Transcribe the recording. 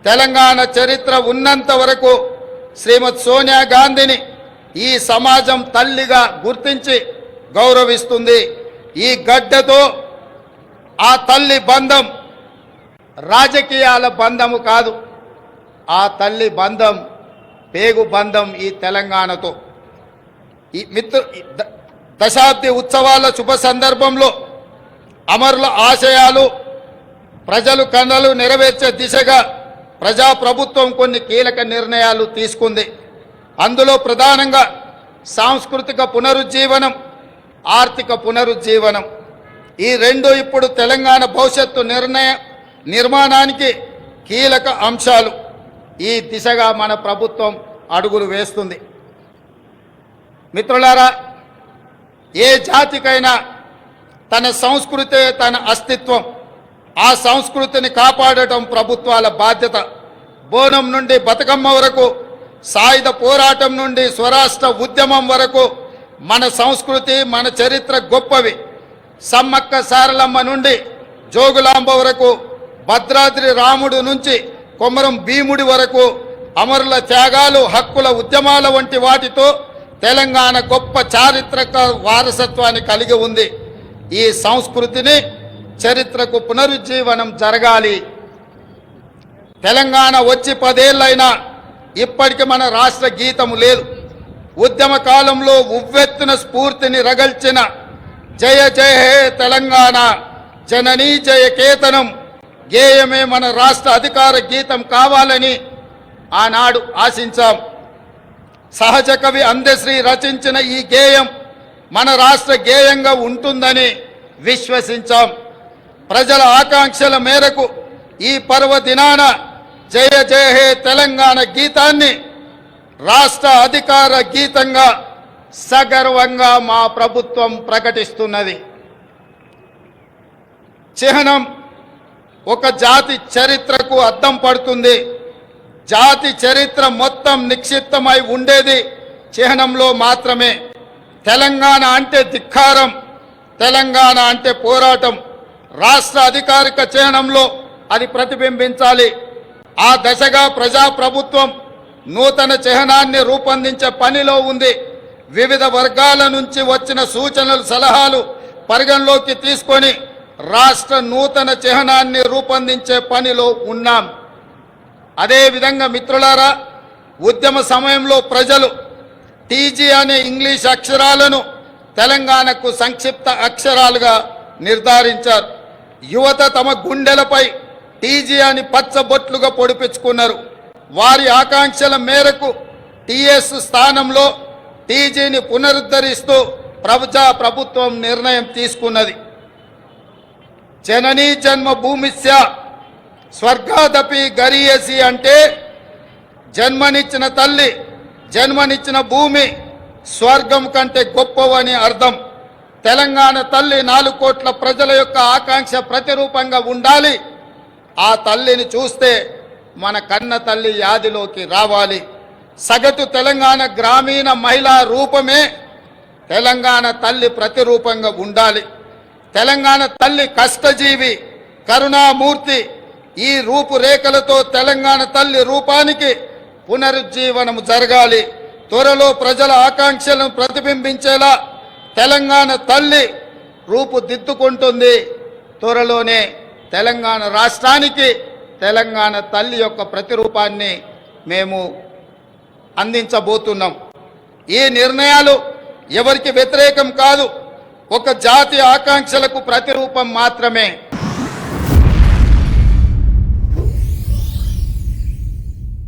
తెలంగాణ చరిత్ర ఉన్నంత వరకు శ్రీమతి సోనియా గాంధీని ఈ సమాజం తల్లిగా గుర్తించి గౌరవిస్తుంది. ఈ గడ్డతో ఆ తల్లి బంధం రాజకీయాల బంధము కాదు, ఆ తల్లి బంధం పేగు బంధం ఈ తెలంగాణతో. ఈ దశాబ్ది ఉత్సవాల శుభ సందర్భంలో అమరుల ఆశయాలు ప్రజలు కన్నలు నెరవేర్చే దిశగా ప్రజాప్రభుత్వం కొన్ని కీలక నిర్ణయాలు తీసుకుంది. అందులో ప్రధానంగా సాంస్కృతిక పునరుజ్జీవనం, ఆర్థిక పునరుజ్జీవనం, ఈ రెండు ఇప్పుడు తెలంగాణ భవిష్యత్తు నిర్మాణానికి కీలక అంశాలు. ఈ దిశగా మన ప్రభుత్వం అడుగులు వేస్తుంది. మిత్రులారా, ఏ జాతికైనా తన సంస్కృతే తన అస్తిత్వం. ఆ సంస్కృతిని కాపాడటం ప్రభుత్వాల బాధ్యత. బోనం నుండి బతుకమ్మ వరకు, సాయుధ పోరాటం నుండి స్వరాష్ట్ర ఉద్యమం వరకు మన సంస్కృతి, మన చరిత్ర గొప్పవి. సమ్మక్క సారలమ్మ నుండి జోగులాంబ వరకు, భద్రాద్రి రాముడు నుంచి కొమరం భీముడి వరకు అమరుల త్యాగాలు, హక్కుల ఉద్యమాల వంటి వాటితో తెలంగాణ గొప్ప చారిత్రక వారసత్వాన్ని కలిగి ఉంది. ఈ సంస్కృతిని, చరిత్రకు పునరుజ్జీవనం జరగాలి. తెలంగాణ వచ్చి 10 ఏళ్ళైనా ఇప్పటికి మన రాష్ట్ర గీతము లేదు. ఉద్యమ కాలంలో ఉవ్వెత్తున స్ఫూర్తిని రగల్చిన జయ జయ హే తెలంగాణ జననీ జయ కేతనం గేయమే మన రాష్ట్ర అధికార గీతం కావాలని ఆనాడు ఆశించాం. సహజ కవి అందశ్రీ రచించిన ఈ గేయం మన రాష్ట్ర గేయంగా ఉంటుందని విశ్వసించాం. ప్రజల ఆకాంక్షల మేరకు ఈ పర్వదినాన జయ జయ హే తెలంగాణ గీతాన్ని రాష్ట్ర అధికార గీతంగా సగర్వంగా మా ప్రభుత్వం ప్రకటిస్తున్నది. చిహ్నం ఒక జాతి చరిత్రకు అద్దం పడుతుంది. జాతి చరిత్ర మొత్తం నిక్షిప్తమై ఉండేది చిహ్నంలో మాత్రమే. తెలంగాణ అంటే ధిక్కారం, తెలంగాణ అంటే పోరాటం. రాష్ట్ర అధికారిక చిహ్నంలో అది ప్రతిబింబించాలి. ఆ దశగా ప్రజాప్రభుత్వం నూతన చిహ్నాన్ని రూపొందించే పనిలో ఉంది. వివిధ వర్గాల నుంచి వచ్చిన సూచనలు, సలహాలు పరిగణలోకి తీసుకొని రాష్ట్ర నూతన చిహ్నాన్ని రూపొందించే పనిలో ఉన్నాం. అదేవిధంగా మిత్రులారా, ఉద్యమ సమయంలో ప్రజలు టీజీ అనే ఇంగ్లీష్ అక్షరాలను తెలంగాణకు సంక్షిప్త అక్షరాలుగా నిర్ధారించారు. యువత తమ గుండెలపై టీజీ అని పచ్చబొట్లుగా పొడిపించుకున్నారు. వారి ఆకాంక్షల మేరకు టీఎస్ స్థానంలో టీజీని పునరుద్ధరిస్తూ ప్రభుత్వం నిర్ణయం తీసుకున్నది. జననీ జన్మభూమిస్య స్వర్గాదపి గరీయసి అంటే జన్మనిచ్చిన తల్లి, జన్మనిచ్చిన భూమి స్వర్గం కంటే గొప్పవని అర్థం. తెలంగాణ తల్లి 4 కోట్ల ప్రజల యొక్క ఆకాంక్ష ప్రతిరూపంగా ఉండాలి. ఆ తల్లిని చూస్తే మన కన్న తల్లి యాదిలోకి రావాలి. సగటు తెలంగాణ గ్రామీణ మహిళా రూపమే తెలంగాణ తల్లి ప్రతిరూపంగా ఉండాలి. తెలంగాణ తల్లి కష్టజీవి, కరుణామూర్తి. ఈ రూపురేఖలతో తెలంగాణ తల్లి రూపానికి పునరుజ్జీవనం జరగాలి. త్వరలో ప్రజల ఆకాంక్షలను ప్రతిబింబించేలా తెలంగాణ తల్లి రూపుదిద్దుకుంటుంది. త్వరలోనే తెలంగాణ రాష్ట్రానికి తెలంగాణ తల్లి యొక్క ప్రతిరూపాన్ని మేము అందించబోతున్నాం. ఈ నిర్ణయాలు ఎవరికి వ్యతిరేకం కాదు, ఒక జాతి ఆకాంక్షలకు ప్రతిరూపం మాత్రమే.